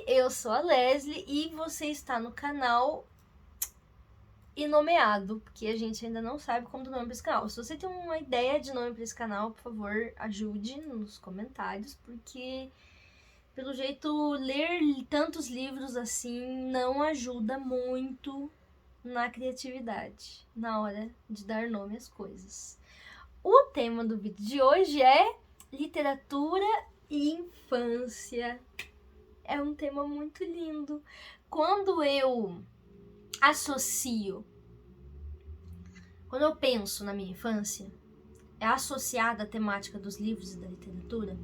eu sou a Leslie e você está no canal Inomeado, porque a gente ainda não sabe como do nome para esse canal. Se você tem uma ideia de nome para esse canal, por favor, ajude nos comentários, porque pelo jeito ler tantos livros assim não ajuda muito na criatividade, na hora de dar nome às coisas. O tema do vídeo de hoje é literatura e infância. É um tema muito lindo. Quando eu penso na minha infância, é associada à temática dos livros e da literatura,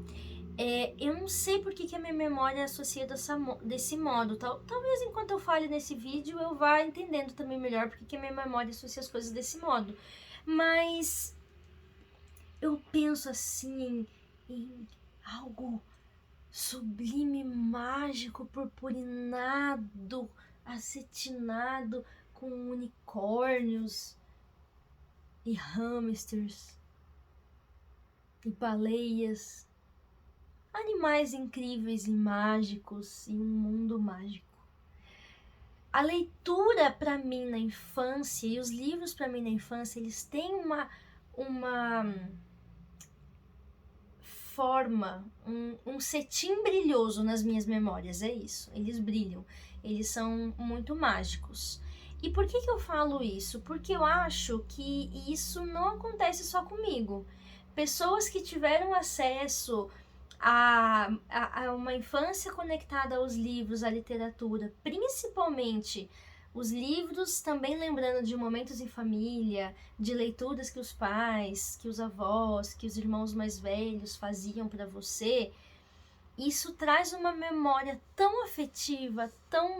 eu não sei por que a minha memória associa desse modo. Talvez enquanto eu fale nesse vídeo eu vá entendendo também melhor porque que a minha memória associa as coisas desse modo. Mas eu penso assim em algo sublime, mágico, purpurinado, acetinado, com unicórnios e hamsters e baleias, animais incríveis e mágicos em um mundo mágico. A leitura para mim na infância e os livros para mim na infância, eles têm uma forma, um cetim brilhoso nas minhas memórias, é isso. Eles brilham, eles são muito mágicos. E por que eu falo isso? Porque eu acho que isso não acontece só comigo. Pessoas que tiveram acesso a uma infância conectada aos livros, à literatura, principalmente os livros, também lembrando de momentos em família, de leituras que os pais, que os avós, que os irmãos mais velhos faziam para você, isso traz uma memória tão afetiva, tão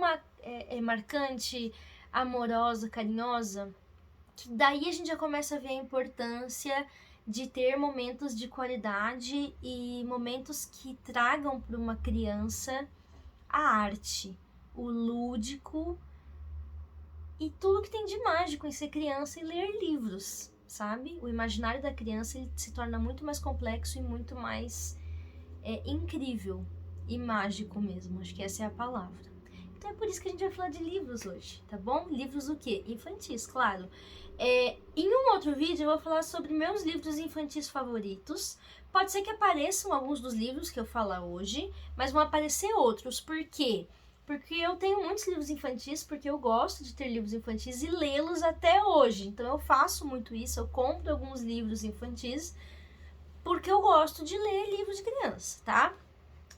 marcante, amorosa, carinhosa, que daí a gente já começa a ver a importância de ter momentos de qualidade e momentos que tragam para uma criança a arte, o lúdico e tudo que tem de mágico em ser criança e ler livros, sabe? O imaginário da criança ele se torna muito mais complexo e muito mais incrível e mágico mesmo, acho que essa é a palavra. Então é por isso que a gente vai falar de livros hoje, tá bom? Livros o quê? Infantis, claro. Em um outro vídeo eu vou falar sobre meus livros infantis favoritos. Pode ser que apareçam alguns dos livros que eu falar hoje, mas vão aparecer outros. Por quê? Porque eu tenho muitos livros infantis, porque eu gosto de ter livros infantis e lê-los até hoje. Então eu faço muito isso, eu compro alguns livros infantis, porque eu gosto de ler livros de criança, tá?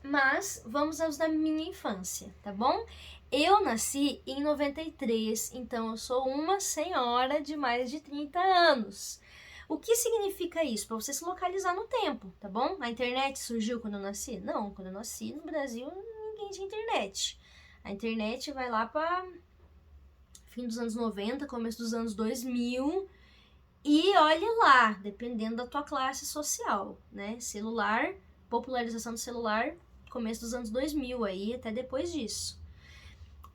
Mas vamos aos da minha infância, tá bom? Eu nasci em 93, então eu sou uma senhora de mais de 30 anos. O que significa isso? Para você se localizar no tempo, tá bom? A internet surgiu quando eu nasci? Não, quando eu nasci no Brasil ninguém tinha internet. A internet vai lá para fim dos anos 90, começo dos anos 2000 e olhe lá, dependendo da tua classe social, né? Celular, popularização do celular, começo dos anos 2000 aí, até depois disso.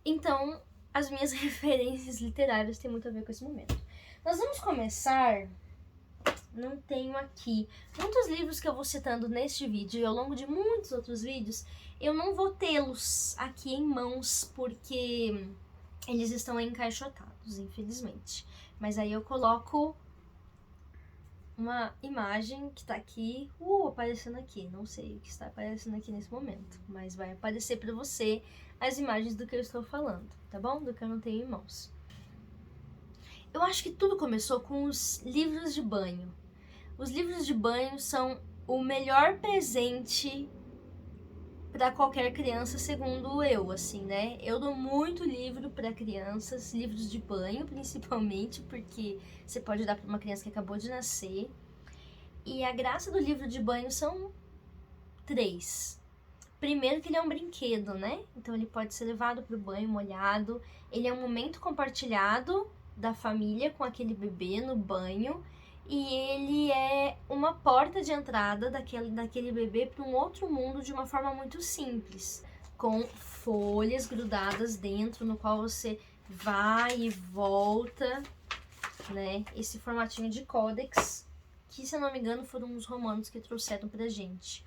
Então, as minhas referências literárias têm muito a ver com esse momento. Nós vamos começar... Não tenho aqui. Muitos livros que eu vou citando neste vídeo e ao longo de muitos outros vídeos, eu não vou tê-los aqui em mãos, porque eles estão encaixotados, infelizmente. Mas aí eu coloco uma imagem que tá aqui, aparecendo aqui. Não sei o que está aparecendo aqui nesse momento, mas vai aparecer para você as imagens do que eu estou falando, tá bom? Do que eu não tenho em mãos. Eu acho que tudo começou com os livros de banho. Os livros de banho são o melhor presente para qualquer criança, segundo eu, assim, né? Eu dou muito livro para crianças, livros de banho, principalmente, porque você pode dar para uma criança que acabou de nascer. E a graça do livro de banho são 3. Primeiro que ele é um brinquedo, né? Então ele pode ser levado para o banho molhado. Ele é um momento compartilhado da família com aquele bebê no banho. E ele é uma porta de entrada daquele bebê para um outro mundo de uma forma muito simples, com folhas grudadas dentro, no qual você vai e volta, né? Esse formatinho de códex, que se eu não me engano foram os romanos que trouxeram pra gente.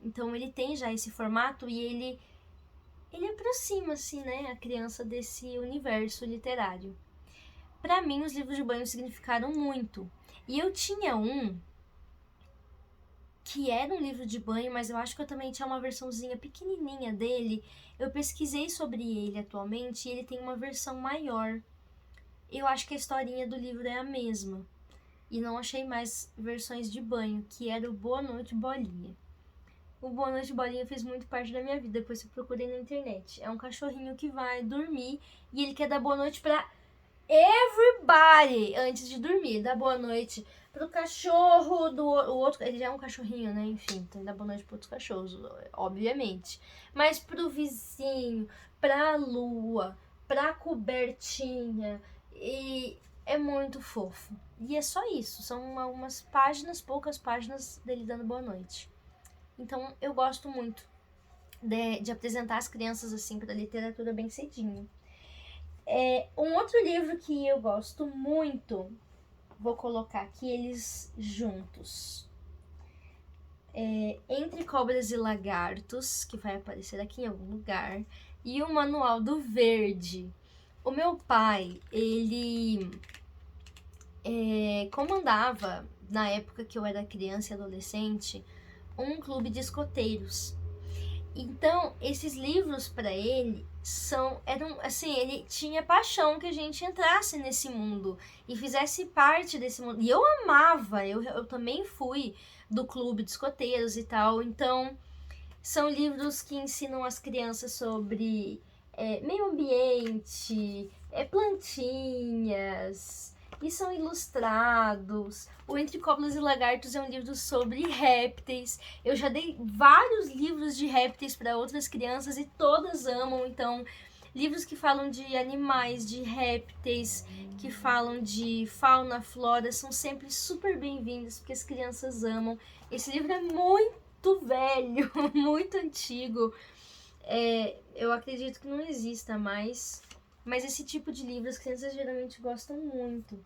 Então ele tem já esse formato e ele aproxima, assim, né, a criança desse universo literário. Para mim, os livros de banho significaram muito. E eu tinha um que era um livro de banho, mas eu acho que eu também tinha uma versãozinha pequenininha dele. Eu pesquisei sobre ele atualmente e ele tem uma versão maior. Eu acho que a historinha do livro é a mesma. E não achei mais versões de banho, que era o Boa Noite Bolinha. O Boa Noite Bolinha fez muito parte da minha vida, depois eu procurei na internet. É um cachorrinho que vai dormir e ele quer dar boa noite pra everybody antes de dormir. Dá boa noite pro cachorro o outro. Ele já é um cachorrinho, né? Enfim, então ele dá boa noite para outros cachorros, obviamente. Mas pro vizinho, pra lua, pra cobertinha. E é muito fofo. E é só isso. São algumas páginas, poucas páginas dele dando boa noite. Então eu gosto muito de apresentar as crianças assim para a literatura bem cedinho. Um outro livro que eu gosto muito, vou colocar aqui eles juntos. Entre Cobras e Lagartos, que vai aparecer aqui em algum lugar, e o Manual do Verde. O meu pai, ele comandava, na época que eu era criança e adolescente, um clube de escoteiros. Então, esses livros para ele eram assim, ele tinha paixão que a gente entrasse nesse mundo e fizesse parte desse mundo. E eu amava, eu também fui do clube de escoteiros e tal. Então, são livros que ensinam as crianças sobre meio ambiente, plantinhas, e são ilustrados. O Entre Cobras e Lagartos é um livro sobre répteis. Eu já dei vários livros de répteis para outras crianças e todas amam. Então, livros que falam de animais, de répteis, que falam de fauna, flora, são sempre super bem-vindos, porque as crianças amam. Esse livro é muito velho, muito antigo. Eu acredito que não exista mais. Mas esse tipo de livro as crianças geralmente gostam muito.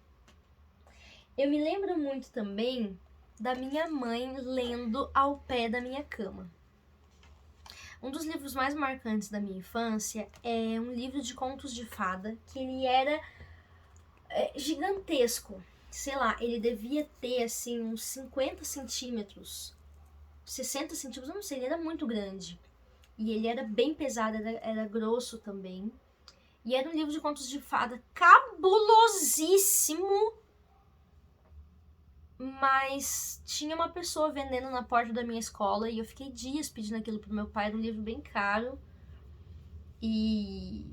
Eu me lembro muito também da minha mãe lendo ao pé da minha cama. Um dos livros mais marcantes da minha infância é um livro de contos de fada, que ele era gigantesco. Sei lá, ele devia ter assim uns 50 centímetros, 60 centímetros, eu não sei, ele era muito grande. E ele era bem pesado, era grosso também. E era um livro de contos de fada cabulosíssimo, mas tinha uma pessoa vendendo na porta da minha escola e eu fiquei dias pedindo aquilo pro meu pai. Era um livro bem caro e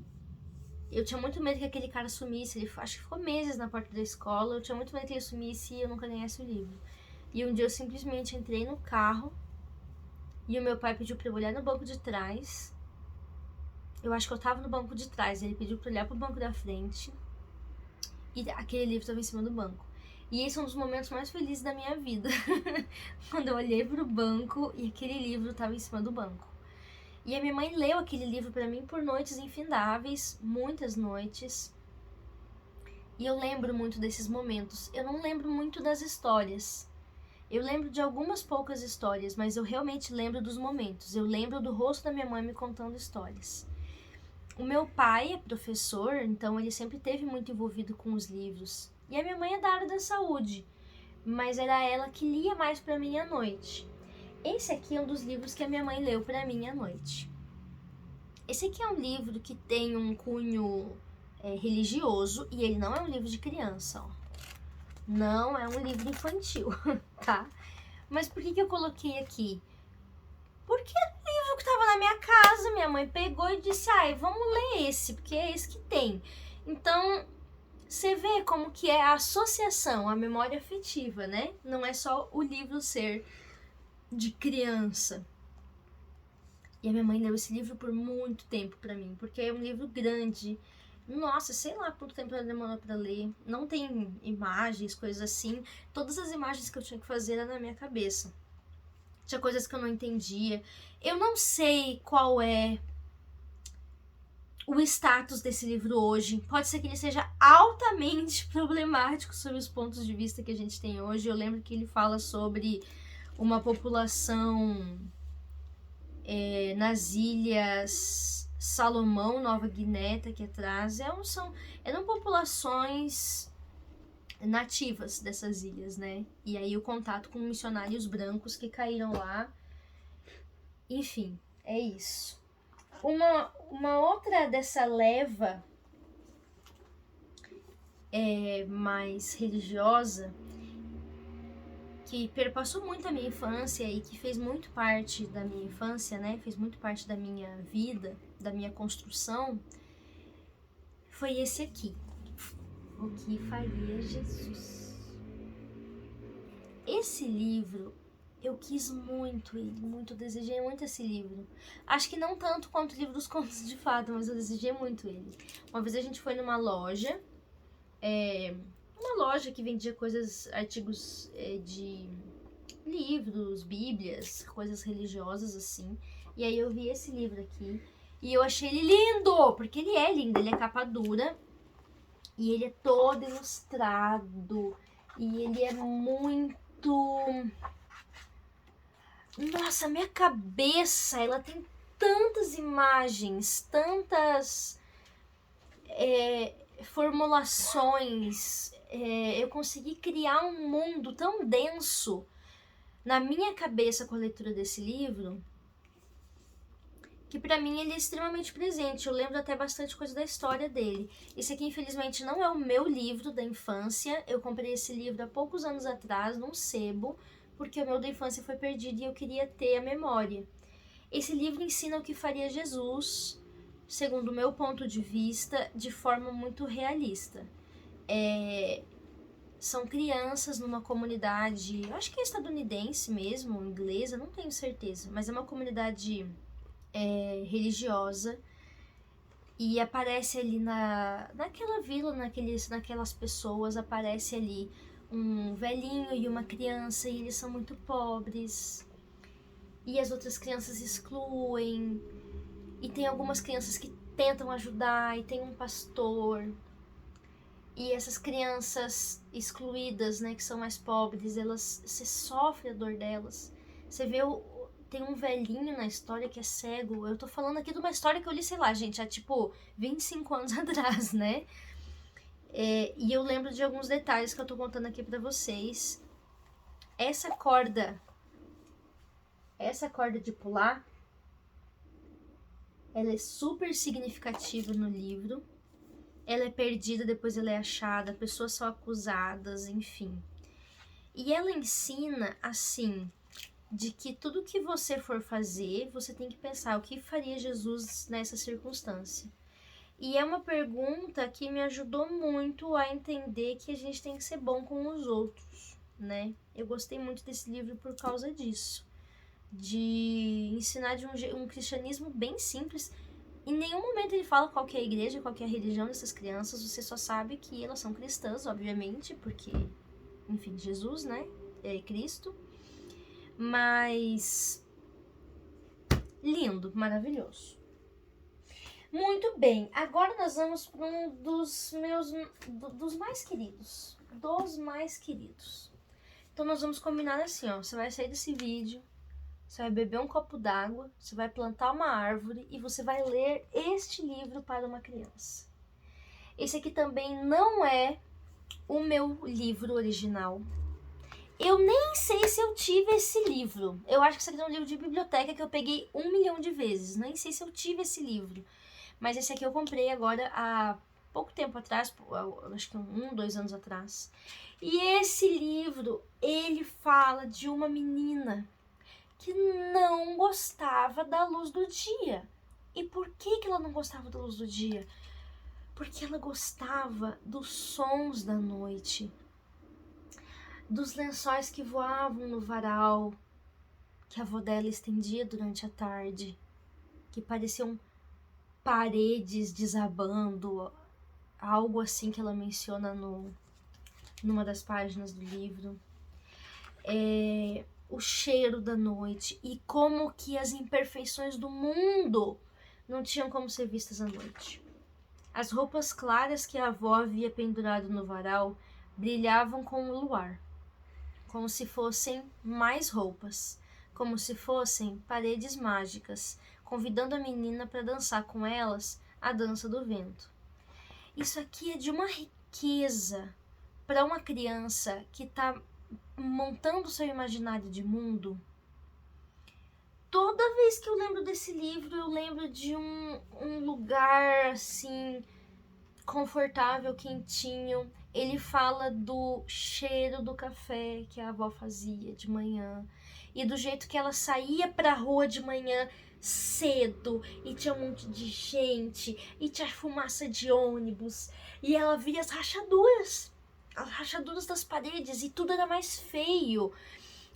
eu tinha muito medo que aquele cara sumisse. Ele acho que ficou meses na porta da escola. Eu tinha muito medo que ele sumisse e eu nunca ganhasse o livro. E um dia eu simplesmente entrei no carro e o meu pai pediu pra eu olhar no banco de trás. Eu acho que eu tava no banco de trás, ele pediu pra olhar pro banco da frente e aquele livro tava em cima do banco. E esse é um dos momentos mais felizes da minha vida, quando eu olhei pro banco e aquele livro tava em cima do banco. E a minha mãe leu aquele livro pra mim por noites infindáveis, muitas noites. E eu lembro muito desses momentos. Eu não lembro muito das histórias. Eu lembro de algumas poucas histórias, mas eu realmente lembro dos momentos. Eu lembro do rosto da minha mãe me contando histórias. O meu pai é professor, então ele sempre esteve muito envolvido com os livros. E a minha mãe é da área da saúde, mas era ela que lia mais para mim à noite. Esse aqui é um dos livros que a minha mãe leu para mim à noite. Esse aqui é um livro que tem um cunho religioso e ele não é um livro de criança, ó. Não é um livro infantil, tá? Mas por que eu coloquei aqui? Porque o livro que estava na minha casa, minha mãe pegou e disse, vamos ler esse, porque é esse que tem. Então, você vê como que é a associação, a memória afetiva, né? Não é só o livro ser de criança. E a minha mãe leu esse livro por muito tempo pra mim, porque é um livro grande. Nossa, sei lá quanto tempo ela demorou pra ler. Não tem imagens, coisas assim. Todas as imagens que eu tinha que fazer eram na minha cabeça. Tinha coisas que eu não entendia. Eu não sei qual é o status desse livro hoje. Pode ser que ele seja altamente problemático sobre os pontos de vista que a gente tem hoje. Eu lembro que ele fala sobre uma população nas ilhas Salomão, Nova Guiné, aqui atrás, eram populações nativas dessas ilhas, né? E aí o contato com missionários brancos que caíram lá. Enfim, é isso. Uma outra dessa leva mais religiosa, que perpassou muito a minha infância e que fez muito parte da minha infância, né? Fez muito parte da minha vida, da minha construção, foi esse aqui. O que faria Jesus? Esse livro, eu quis muito ele, muito, desejei muito esse livro. Acho que não tanto quanto o livro dos contos de fada, mas eu desejei muito ele. Uma vez a gente foi numa loja, que vendia artigos de livros, bíblias, coisas religiosas assim. E aí eu vi esse livro aqui e eu achei ele lindo, porque ele é lindo, ele é capa dura e ele é todo ilustrado e ele é muito... Nossa, minha cabeça, ela tem tantas imagens, tantas formulações, eu consegui criar um mundo tão denso na minha cabeça com a leitura desse livro, que pra mim ele é extremamente presente. Eu lembro até bastante coisa da história dele. Esse aqui, infelizmente, não é o meu livro da infância. Eu comprei esse livro há poucos anos atrás, num sebo, porque o meu da infância foi perdido e eu queria ter a memória. Esse livro ensina o que faria Jesus, segundo o meu ponto de vista, de forma muito realista. São crianças numa comunidade, acho que é estadunidense mesmo, inglesa, não tenho certeza, mas é uma comunidade religiosa, e aparece ali naquela vila, naquelas pessoas, aparece ali um velhinho e uma criança, e eles são muito pobres, e as outras crianças excluem, e tem algumas crianças que tentam ajudar, e tem um pastor. E essas crianças excluídas, né, que são mais pobres, você sofre a dor delas. Você vê, tem um velhinho na história que é cego. Eu tô falando aqui de uma história que eu li, sei lá, gente, há tipo 25 anos atrás, né? E eu lembro de alguns detalhes que eu tô contando aqui pra vocês. Essa corda de pular, ela é super significativa no livro. Ela é perdida, depois ela é achada, pessoas são acusadas, enfim. E ela ensina, assim, de que tudo que você for fazer, você tem que pensar o que faria Jesus nessa circunstância. E é uma pergunta que me ajudou muito a entender que a gente tem que ser bom com os outros, né? Eu gostei muito desse livro por causa disso. De ensinar de um cristianismo bem simples. Em nenhum momento ele fala qual que é a igreja, qual que é a religião dessas crianças. Você só sabe que elas são cristãs, obviamente, porque, enfim, Jesus, né? É Cristo. Mas lindo, maravilhoso. Muito bem, agora nós vamos para um dos mais queridos. Dos mais queridos. Então nós vamos combinar assim, ó. Você vai sair desse vídeo, você vai beber um copo d'água, você vai plantar uma árvore e você vai ler este livro para uma criança. Esse aqui também não é o meu livro original. Eu nem sei se eu tive esse livro. Eu acho que esse aqui é um livro de biblioteca que eu peguei 1 milhão de vezes. Nem sei se eu tive esse livro. Mas esse aqui eu comprei agora há pouco tempo atrás, acho que 2 anos atrás. E esse livro, ele fala de uma menina que não gostava da luz do dia. E por que ela não gostava da luz do dia? Porque ela gostava dos sons da noite, dos lençóis que voavam no varal, que a avó dela estendia durante a tarde, que pareciam paredes desabando, algo assim que ela menciona numa das páginas do livro. O cheiro da noite e como que as imperfeições do mundo não tinham como ser vistas à noite. As roupas claras que a avó havia pendurado no varal brilhavam com o luar, como se fossem mais roupas, como se fossem paredes mágicas, convidando a menina para dançar com elas a dança do vento. Isso aqui é de uma riqueza para uma criança que está montando seu imaginário de mundo. Toda vez que eu lembro desse livro, eu lembro de um lugar assim confortável, quentinho. Ele fala do cheiro do café que a avó fazia de manhã e do jeito que ela saía pra rua de manhã cedo e tinha um monte de gente e tinha fumaça de ônibus e ela via as rachaduras das paredes e tudo era mais feio.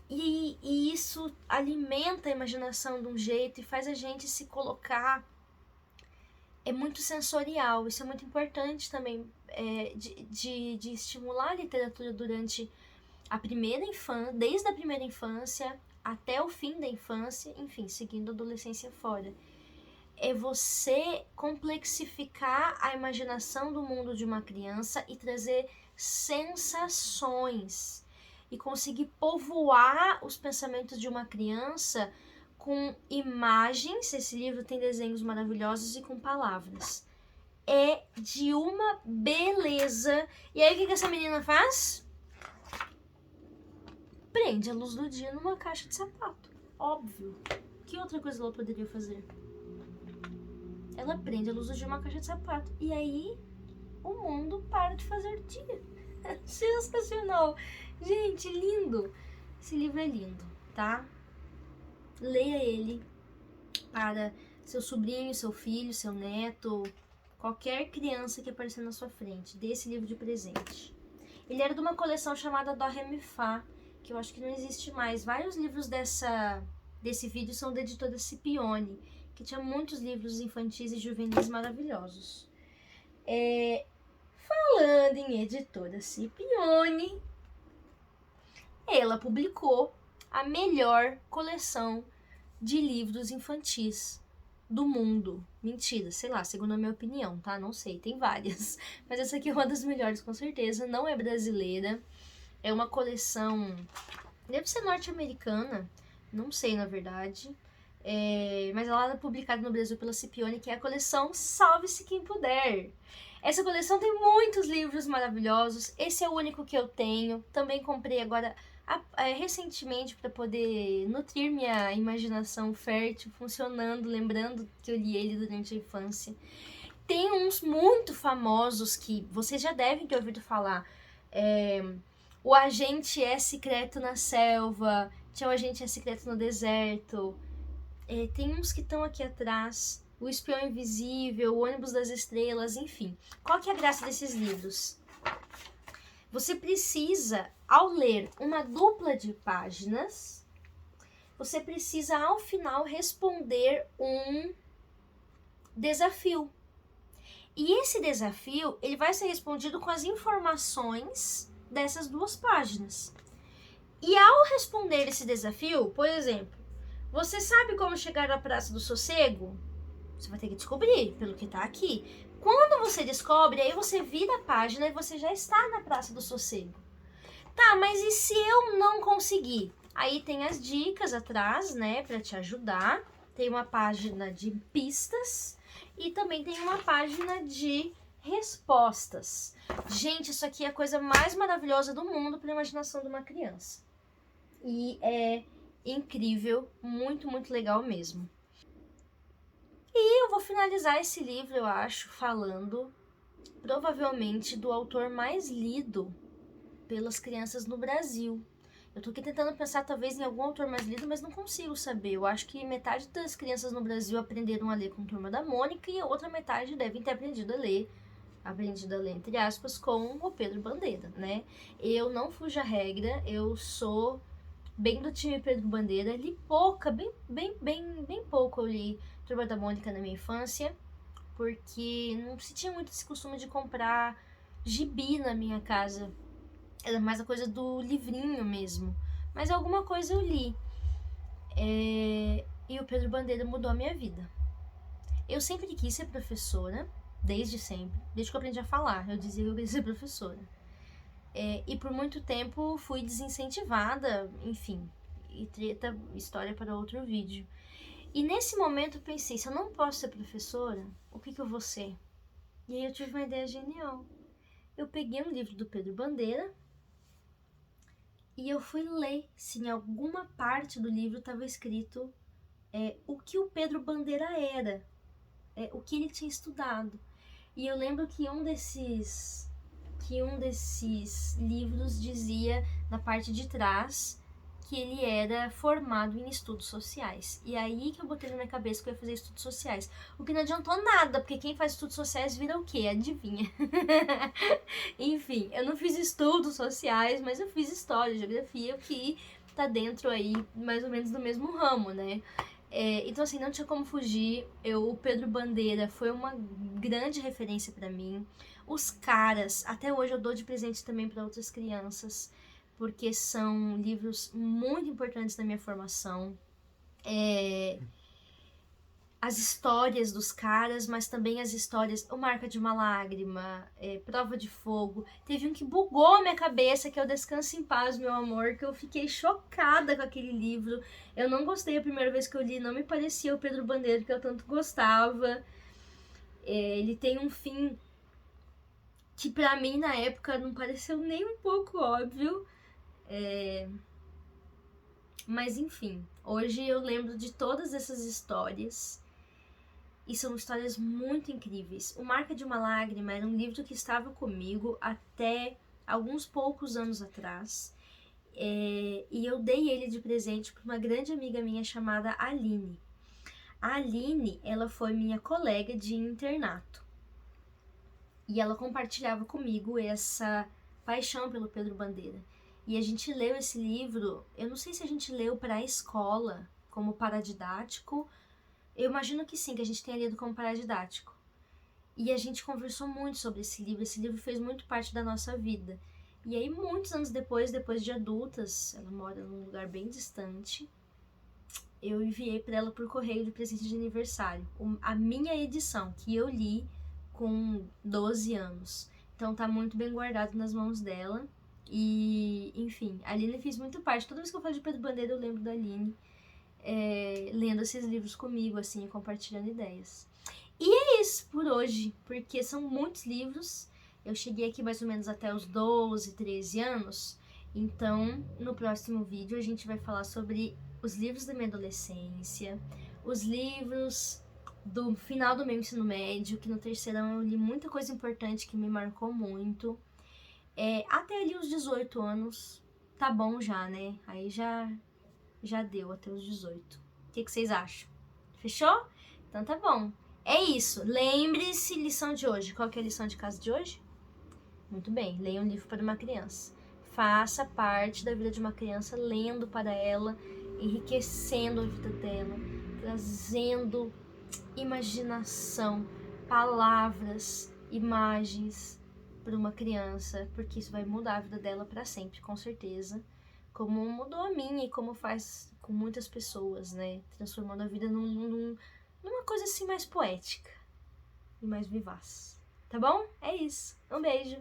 E isso alimenta a imaginação de um jeito e faz a gente se colocar. É muito sensorial, isso é muito importante também, de estimular a literatura durante a primeira infância, desde a primeira infância até o fim da infância, enfim, seguindo a adolescência fora. É você complexificar a imaginação do mundo de uma criança e trazer sensações e conseguir povoar os pensamentos de uma criança com imagens. Esse livro tem desenhos maravilhosos e com palavras. É de uma beleza. E aí o que essa menina faz? Prende a luz do dia numa caixa de sapato. Óbvio. Que outra coisa ela poderia fazer? Ela prende a luz do dia numa caixa de sapato. E aí o mundo para de fazer dia. Sensacional. Gente, lindo. Esse livro é lindo, tá? Leia ele para seu sobrinho, seu filho, seu neto, qualquer criança que aparecer na sua frente. Dê esse livro de presente. Ele era de uma coleção chamada Dó, Ré, Mi, Fá, que eu acho que não existe mais. Vários livros desse vídeo são da editora Scipione, que tinha muitos livros infantis e juvenis maravilhosos. Falando em editora Scipione, ela publicou a melhor coleção de livros infantis do mundo. Mentira, sei lá, segundo a minha opinião, tá? Não sei, tem várias. Mas essa aqui é uma das melhores, com certeza. Não é brasileira. É uma coleção... Deve ser norte-americana. Não sei, na verdade. Mas ela é publicada no Brasil pela Scipione, que é a coleção Salve-se Quem Puder. Essa coleção tem muitos livros maravilhosos. Esse é o único que eu tenho. Também comprei agora... recentemente para poder nutrir minha imaginação fértil, funcionando, lembrando que eu li ele durante a infância. Tem uns muito famosos que vocês já devem ter ouvido falar. O Agente é Secreto na Selva, tinha o Agente é Secreto no Deserto. Tem uns que estão aqui atrás, O Espião Invisível, O Ônibus das Estrelas, enfim. Qual que é a graça desses livros? Você precisa, ao ler uma dupla de páginas, você precisa, ao final, responder um desafio. E esse desafio, ele vai ser respondido com as informações dessas duas páginas. E ao responder esse desafio, por exemplo, você sabe como chegar à Praça do Sossego? Você vai ter que descobrir, pelo que está aqui. Quando você descobre, aí você vira a página e você já está na Praça do Sossego. Tá, mas e se eu não conseguir? Aí tem as dicas atrás, né, para te ajudar. Tem uma página de pistas e também tem uma página de respostas. Gente, isso aqui é a coisa mais maravilhosa do mundo para a imaginação de uma criança. E é incrível, muito, muito legal mesmo. E eu vou finalizar esse livro, eu acho, falando provavelmente do autor mais lido pelas crianças no Brasil. Eu tô aqui tentando pensar talvez em algum autor mais lido, mas não consigo saber. Eu acho que metade das crianças no Brasil aprenderam a ler com Turma da Mônica e a outra metade devem ter aprendido a ler entre aspas, com o Pedro Bandeira, né? Eu não fujo à regra, eu sou bem do time Pedro Bandeira, li pouca, bem pouco eu li Turma da Mônica na minha infância, porque não se tinha muito esse costume de comprar gibi na minha casa. Era mais a coisa do livrinho mesmo. Mas alguma coisa eu li. E o Pedro Bandeira mudou a minha vida. Eu sempre quis ser professora, desde sempre. Desde que eu aprendi a falar, eu dizia que eu queria ser professora. E por muito tempo fui desincentivada, enfim. e treta, história para outro vídeo. E nesse momento eu pensei, se eu não posso ser professora, o que eu vou ser? E aí eu tive uma ideia genial. Eu peguei um livro do Pedro Bandeira e eu fui ler se em alguma parte do livro estava escrito o que o Pedro Bandeira era, o que ele tinha estudado. E eu lembro que um desses livros dizia na parte de trás que ele era formado em estudos sociais. E aí que eu botei na minha cabeça que eu ia fazer estudos sociais. O que não adiantou nada, porque quem faz estudos sociais vira o quê? Adivinha? Enfim, eu não fiz estudos sociais, mas eu fiz história, geografia, que tá dentro aí mais ou menos do mesmo ramo, né? Então assim, não tinha como fugir. O Pedro Bandeira foi uma grande referência pra mim. Os caras, até hoje eu dou de presente também para outras crianças, porque são livros muito importantes na minha formação. As histórias dos caras, mas também as histórias, O Marca de uma Lágrima, Prova de Fogo. Teve um que bugou a minha cabeça, que é o Descanse em Paz, Meu Amor, que eu fiquei chocada com aquele livro. Eu não gostei a primeira vez que eu li, não me parecia o Pedro Bandeira que eu tanto gostava. Ele tem um fim que pra mim na época não pareceu nem um pouco óbvio. Mas enfim, hoje eu lembro de todas essas histórias. E são histórias muito incríveis. O Marca de uma Lágrima era um livro que estava comigo até alguns poucos anos atrás. E eu dei ele de presente para uma grande amiga minha chamada Aline. A Aline, ela foi minha colega de internato. E ela compartilhava comigo essa paixão pelo Pedro Bandeira. E a gente leu esse livro, eu não sei se a gente leu para a escola, como paradidático. Eu imagino que sim, que a gente tenha lido como paradidático. E a gente conversou muito sobre esse livro fez muito parte da nossa vida. E aí, muitos anos depois de adultas, ela mora num lugar bem distante, eu enviei para ela por correio de presente de aniversário a minha edição, que eu li com 12 anos. Então tá muito bem guardado nas mãos dela. E, enfim, a Aline fez muito parte. Toda vez que eu falo de Pedro Bandeira, eu lembro da Aline. Lendo esses livros comigo, assim, compartilhando ideias. E é isso por hoje, porque são muitos livros. Eu cheguei aqui mais ou menos até os 12, 13 anos. Então, no próximo vídeo, a gente vai falar sobre os livros da minha adolescência, os livros do final do meu ensino médio, que no terceirão eu li muita coisa importante que me marcou muito. Até ali os 18 anos, tá bom já, né? Aí já deu até os 18. O que vocês acham? Fechou? Então tá bom. É isso. Lembre-se, lição de hoje. Qual que é a lição de casa de hoje? Muito bem, leia um livro para uma criança. Faça parte da vida de uma criança, lendo para ela, enriquecendo a vida dela, trazendo imaginação, palavras, imagens para uma criança, porque isso vai mudar a vida dela para sempre, com certeza. Como mudou a minha e como faz com muitas pessoas, né? Transformando a vida numa coisa assim mais poética e mais vivaz. Tá bom? É isso. Um beijo.